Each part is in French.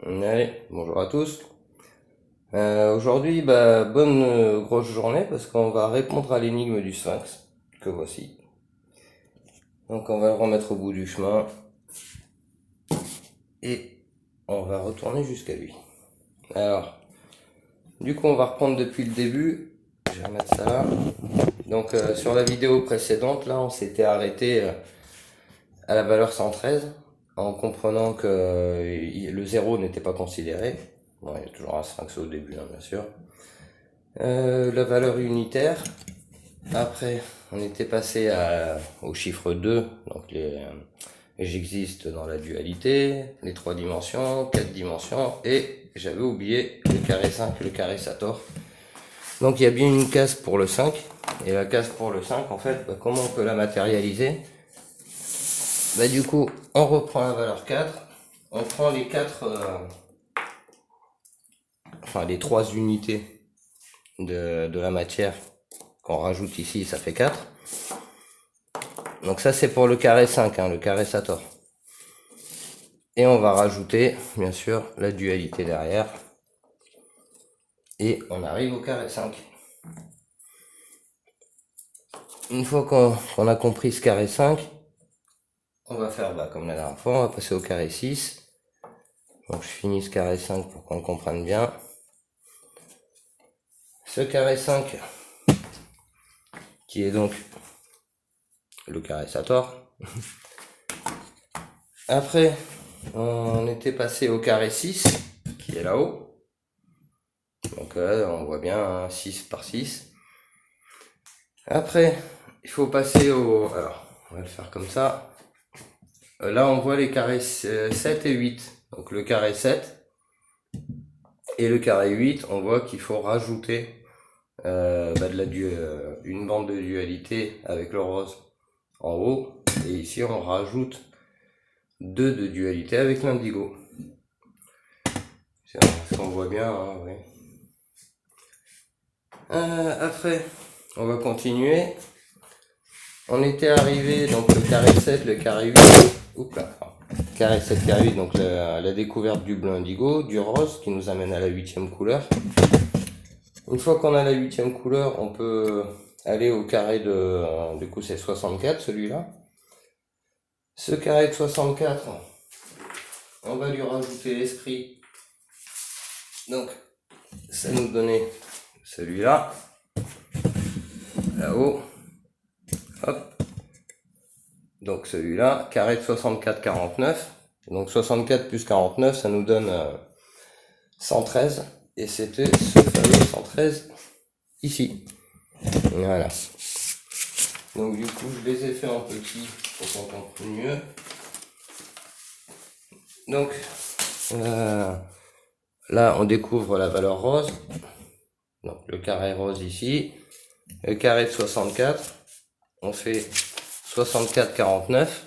Allez, bonjour à tous. Aujourd'hui, bonne grosse journée parce qu'on va répondre à l'énigme du Sphinx, que voici. Donc on va le remettre au bout du chemin et on va retourner jusqu'à lui. Alors, du coup on va reprendre depuis le début. Je vais remettre ça là. Donc sur la vidéo précédente, là on s'était arrêté à la valeur 113 en comprenant que le 0 n'était pas considéré. Bon, il y a toujours un sphinx au début, hein, bien sûr. La valeur unitaire. Après, on était passé au chiffre 2, donc j'existe dans la dualité, les 3 dimensions, 4 dimensions, et j'avais oublié le carré 5, le carré Sator. Donc il y a bien une case pour le 5, et la case pour le 5, en fait, comment on peut la matérialiser? Du coup, on reprend la valeur 4, on prend les 4, les 3 unités de la matière qu'on rajoute ici, ça fait 4. Donc ça c'est pour le carré 5, hein, le carré Sator. Et on va rajouter, bien sûr, la dualité derrière. Et on arrive au carré 5. Une fois qu'on a compris ce carré 5, on va faire comme la dernière fois, on va passer au carré 6. Donc je finis ce carré 5 pour qu'on le comprenne bien. Ce carré 5, qui est donc le carré Sator. Après, on était passé au carré 6, qui est là-haut. Donc là, on voit bien, hein, 6 par 6. Après, il faut passer au... Alors, on va le faire comme ça. Là, on voit les carrés 7 et 8. Donc le carré 7 et le carré 8, on voit qu'il faut rajouter une bande de dualité avec le rose en haut. Et ici, on rajoute 2 de dualité avec l'indigo. Ça, on voit bien, hein, oui. Après, on va continuer. On était arrivé, donc le carré 7, le carré 8. Oups là. Carré 7, carré 8, donc la découverte du bleu indigo, du rose, qui nous amène à la 8e couleur. Une fois qu'on a la 8e couleur, on peut aller au carré du coup c'est 64, celui-là. Ce carré de 64, on va lui rajouter l'esprit. Donc, ça nous donnait celui-là. Là-haut. Hop. Donc celui-là, carré de 64, 49. Donc 64 plus 49, ça nous donne 113. Et c'était ce fameux 113 ici. Voilà. Donc du coup, je les ai fait en petit pour qu'on comprenne mieux. Donc là, on découvre la valeur rose. Donc le carré rose ici. Le carré de 64. On fait 64, 49.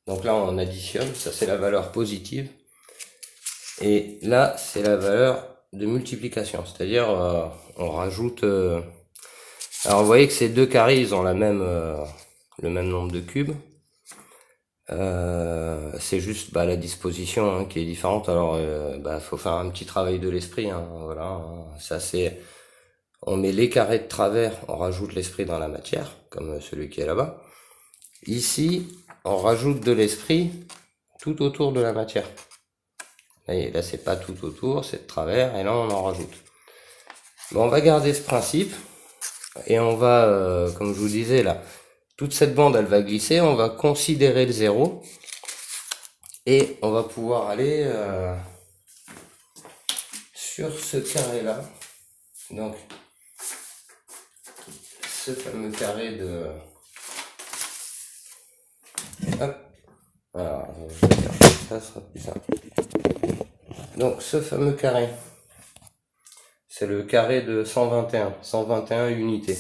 Donc là, on additionne. Ça, c'est la valeur positive. Et là, c'est la valeur de multiplication. C'est-à-dire, on rajoute... Alors, vous voyez que ces deux carrés, ils ont le même nombre de cubes. C'est juste la disposition, hein, qui est différente. Alors, faut faire un petit travail de l'esprit. Hein, voilà. Hein. Ça, c'est... On met les carrés de travers, on rajoute l'esprit dans la matière, comme celui qui est là-bas. Ici, on rajoute de l'esprit tout autour de la matière. Là, c'est pas tout autour, c'est de travers, et là, on en rajoute. Bon, on va garder ce principe, et on va, comme je vous disais, là, toute cette bande, elle va glisser, on va considérer le 0, et on va pouvoir aller sur ce carré-là. Donc, ce fameux carré de... Hop. Alors, je vais faire ça sera plus simple. Donc, ce fameux carré, c'est le carré de 121 unités.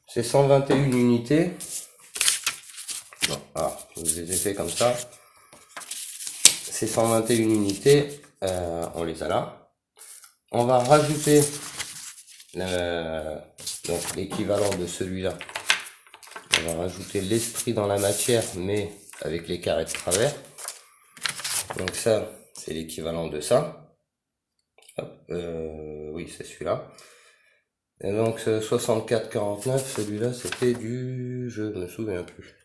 Ces 121 unités, bon, je vous les ai fait comme ça. Ces 121 unités, on les a là. On va rajouter donc l'équivalent de celui-là. On va rajouter l'esprit dans la matière, mais avec les carrés de travers. Donc ça c'est l'équivalent de ça. Hop, oui, c'est celui-là. Et donc 64,49, celui-là c'était du... je me souviens plus.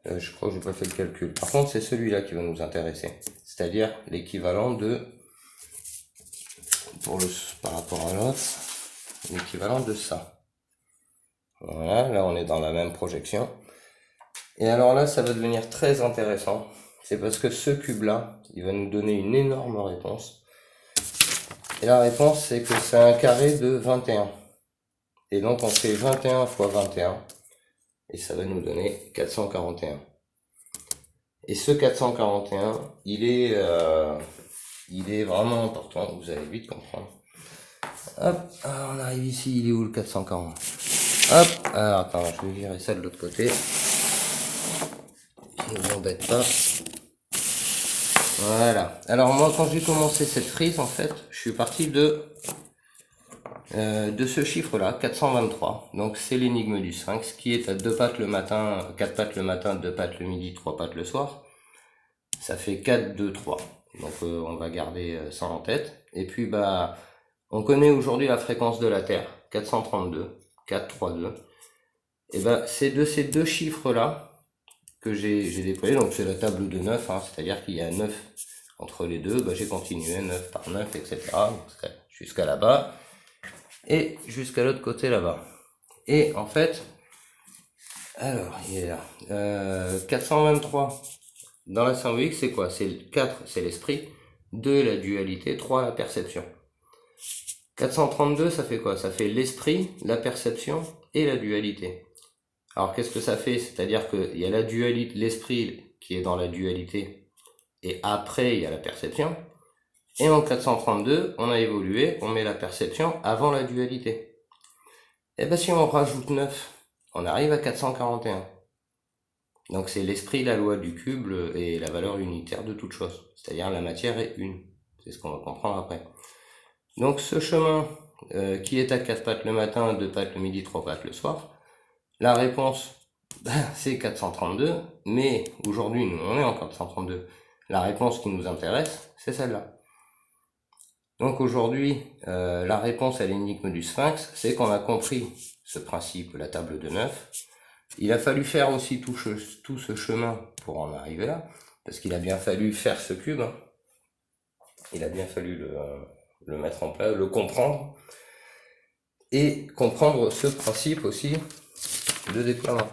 Je crois que j'ai pas fait le calcul. Par contre, c'est celui-là qui va nous intéresser. C'est-à-dire l'équivalent de... par rapport à l'autre, l'équivalent de ça. Voilà, là on est dans la même projection. Et alors là, ça va devenir très intéressant. C'est parce que ce cube-là, il va nous donner une énorme réponse. Et la réponse, c'est que c'est un carré de 21. Et donc on fait 21 fois 21. Et ça va nous donner 441. Et ce 441, il est vraiment important, vous allez vite comprendre. Hop, alors on arrive ici, il est où le 440? Hop, alors attends, je vais virer ça de l'autre côté. Ne vous embête pas. Voilà. Alors moi, quand j'ai commencé cette frise, en fait, je suis parti de ce chiffre-là, 423. Donc c'est l'énigme du sphinx, qui est à 2 pattes le matin, 4 pattes le matin, 2 pattes le midi, 3 pattes le soir. Ça fait 4, 2, 3. Donc on va garder ça en tête. Et puis bah, on connaît aujourd'hui la fréquence de la Terre, 432, 432. Et bah c'est de ces deux chiffres-là que j'ai déployé. Donc c'est la table de 9, hein, c'est-à-dire qu'il y a 9 entre les deux. Bah, j'ai continué 9 par 9, etc. Jusqu'à là-bas. Et jusqu'à l'autre côté là-bas. Et en fait, alors il est là. 423 dans la symbolique, c'est quoi? C'est 4, c'est l'esprit, 2 la dualité, 3 la perception. 432, ça fait quoi? Ça fait l'esprit, la perception et la dualité. Alors qu'est-ce que ça fait? C'est-à-dire qu'il y a la dualité, l'esprit qui est dans la dualité, et après il y a la perception. Et en 432, on a évolué, on met la perception avant la dualité. Et bien si on rajoute 9, on arrive à 441. Donc c'est l'esprit, la loi du cube et la valeur unitaire de toute chose. C'est-à-dire la matière est une. C'est ce qu'on va comprendre après. Donc ce chemin qui est à 4 pattes le matin, 2 pattes le midi, 3 pattes le soir, la réponse, c'est 432, mais aujourd'hui, nous, on est en 432. La réponse qui nous intéresse, c'est celle-là. Donc aujourd'hui, la réponse à l'énigme du sphinx, c'est qu'on a compris ce principe, la table de 9. Il a fallu faire aussi tout ce chemin pour en arriver là, parce qu'il a bien fallu faire ce cube. Hein. Il a bien fallu le mettre en place, le comprendre, et comprendre ce principe aussi de déploiement.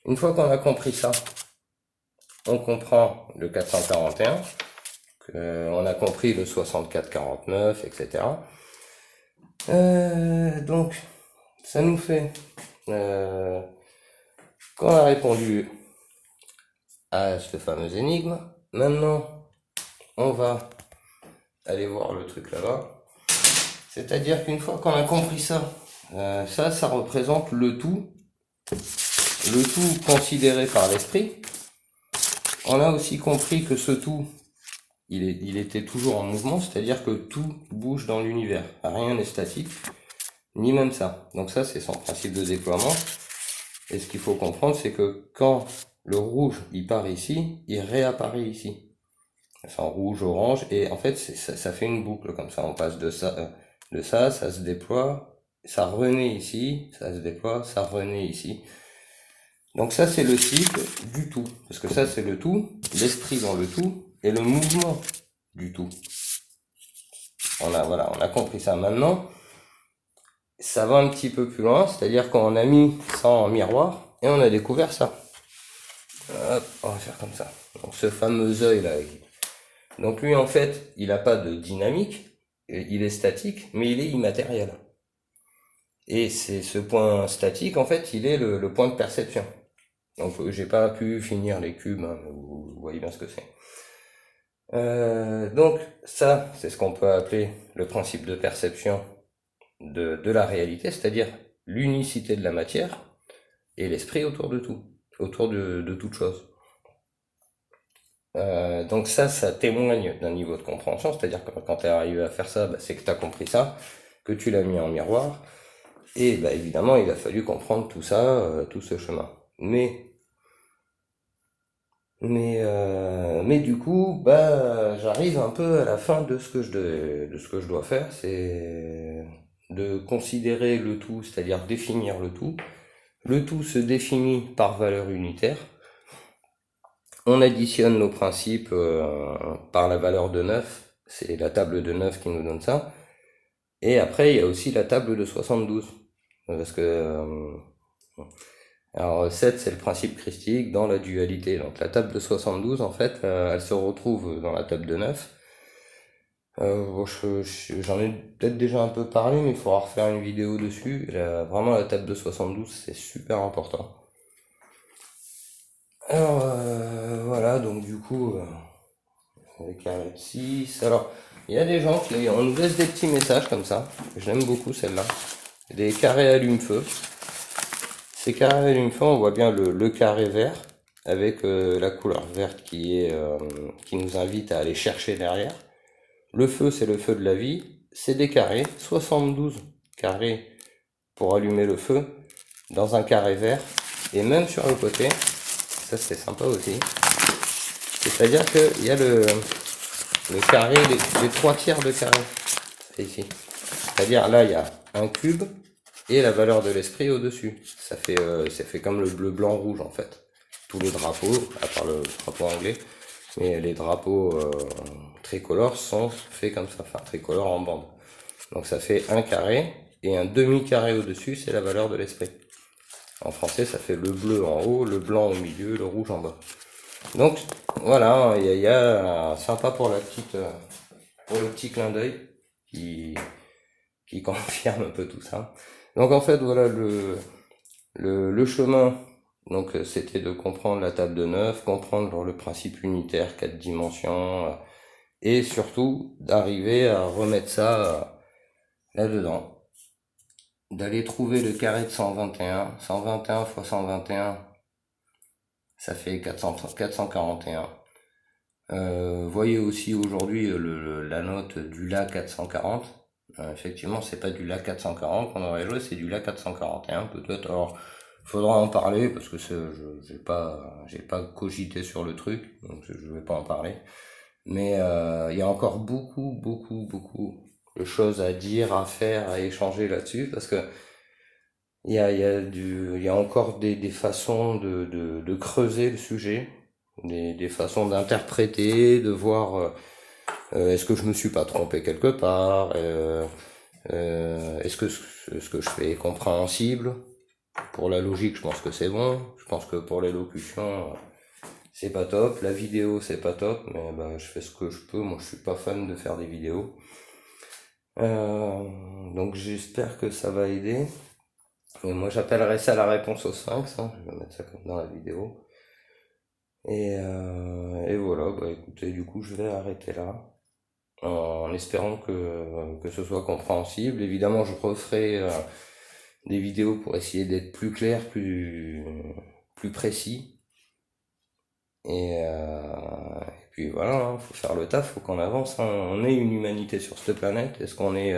Une fois qu'on a compris ça, on comprend le 441, on a compris le 64,49, etc. Donc, ça nous fait, qu'on a répondu à ce fameux énigme. Maintenant, on va aller voir le truc là-bas. C'est-à-dire qu'une fois qu'on a compris ça, ça représente le tout considéré par l'esprit. On a aussi compris que ce tout, il était toujours en mouvement, c'est-à-dire que tout bouge dans l'univers. Rien n'est statique, ni même ça. Donc ça, c'est son principe de déploiement. Et ce qu'il faut comprendre, c'est que quand le rouge, il part ici, il réapparaît ici. Enfin, rouge, orange, et en fait, ça fait une boucle comme ça. On passe de ça, ça se déploie, ça renaît ici, ça se déploie, ça renaît ici. Donc ça, c'est le cycle du tout. Parce que ça, c'est le tout, l'esprit dans le tout, et le mouvement du tout. On a compris ça. Maintenant, ça va un petit peu plus loin, c'est-à-dire qu'on a mis ça en miroir, et on a découvert ça. Hop, on va faire comme ça. Donc ce fameux œil là. Donc lui, en fait, il n'a pas de dynamique, il est statique, mais il est immatériel. Et c'est ce point statique, en fait, il est le point de perception. Donc j'ai pas pu finir les cubes, hein, vous voyez bien ce que c'est. Donc ça, c'est ce qu'on peut appeler le principe de perception de la réalité, c'est-à-dire l'unicité de la matière et l'esprit autour de tout, autour de toute chose. Donc ça témoigne d'un niveau de compréhension, c'est-à-dire que quand tu es arrivé à faire ça, bah, c'est que tu as compris ça, que tu l'as mis en miroir, et bah, évidemment il a fallu comprendre tout ça, tout ce chemin. Mais Mais du coup, bah, j'arrive un peu à la fin de ce que je dois faire, c'est de considérer le tout, c'est-à-dire définir le tout. Le tout se définit par valeur unitaire. On additionne nos principes par la valeur de 9. C'est la table de 9 qui nous donne ça. Et après, il y a aussi la table de 72. Parce que alors 7 c'est le principe christique dans la dualité. Donc la table de 72 en fait, elle se retrouve dans la table de 9. Bon, j'en ai peut-être déjà un peu parlé, mais il faudra refaire une vidéo dessus. Vraiment la table de 72 c'est super important. Alors voilà, donc du coup, les carrés de 6. Alors, il y a des gens qui on nous laisse des petits messages comme ça. J'aime beaucoup celle-là. Des carrés allume-feu. Ces carrés allume-feu, on voit bien le carré vert avec la couleur verte qui nous invite à aller chercher derrière. Le feu, c'est le feu de la vie. C'est des carrés, 72 carrés pour allumer le feu dans un carré vert. Et même sur le côté, ça c'est sympa aussi. C'est-à-dire qu'il y a le carré, les 3 tiers de carré. C'est ici. C'est-à-dire là, il y a un cube et la valeur de l'esprit au-dessus. Ça fait comme le bleu, blanc, rouge en fait. Tous les drapeaux, à part le drapeau anglais, mais les drapeaux tricolores sont faits comme ça, enfin tricolores en bande. Donc ça fait un carré et un demi-carré au-dessus, c'est la valeur de l'esprit. En français, ça fait le bleu en haut, le blanc au milieu, le rouge en bas. Donc voilà, il y a sympa pour pour le petit clin d'œil qui confirme un peu tout ça. Donc en fait voilà le chemin. Donc c'était de comprendre la table de 9, comprendre le principe unitaire, 4 dimensions, et surtout d'arriver à remettre ça là-dedans. D'aller trouver le carré de 121, 121 fois 121, ça fait 441. Voyez aussi aujourd'hui la note du La 440. Effectivement, c'est pas du La 440 qu'on aurait joué, c'est du La 441 peut-être. Alors, faudra en parler parce que j'ai pas cogité sur le truc, donc je vais pas en parler. Mais il y a encore beaucoup de choses à dire, à faire, à échanger là-dessus parce que il y a encore des façons de creuser le sujet, des façons d'interpréter, de voir est-ce que je me suis pas trompé quelque part, est-ce que ce que je fais est compréhensible. Pour la logique, je pense que c'est bon. Je pense que pour l'élocution, c'est pas top. La vidéo, c'est pas top, mais bah, je fais ce que je peux. Moi, je suis pas fan de faire des vidéos. Donc j'espère que ça va aider. Et moi, j'appellerais ça la réponse au sphinx, hein. Je vais mettre ça comme dans la vidéo. Et voilà, bah écoutez, du coup, je vais arrêter là, en espérant que ce soit compréhensible. Évidemment, je referai des vidéos pour essayer d'être plus clair, plus précis. Et puis voilà, hein, faut faire le taf, faut qu'on avance, hein. On est une humanité sur cette planète. Est-ce qu'on est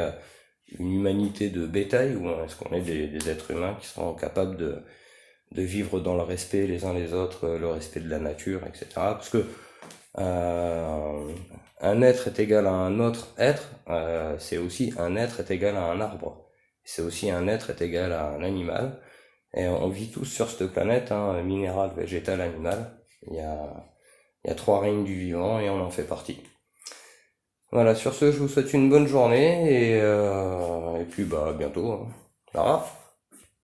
une humanité de bétail ou est-ce qu'on est des êtres humains qui sont capables de vivre dans le respect les uns les autres, le respect de la nature, etc. Parce que un être est égal à un autre être, c'est aussi un être est égal à un arbre. C'est aussi un être est égal à un animal. Et on vit tous sur cette planète, hein, minéral, végétal, animal. Il y a 3 règnes du vivant et on en fait partie. Voilà, sur ce, je vous souhaite une bonne journée et puis bah à bientôt, hein. Au revoir.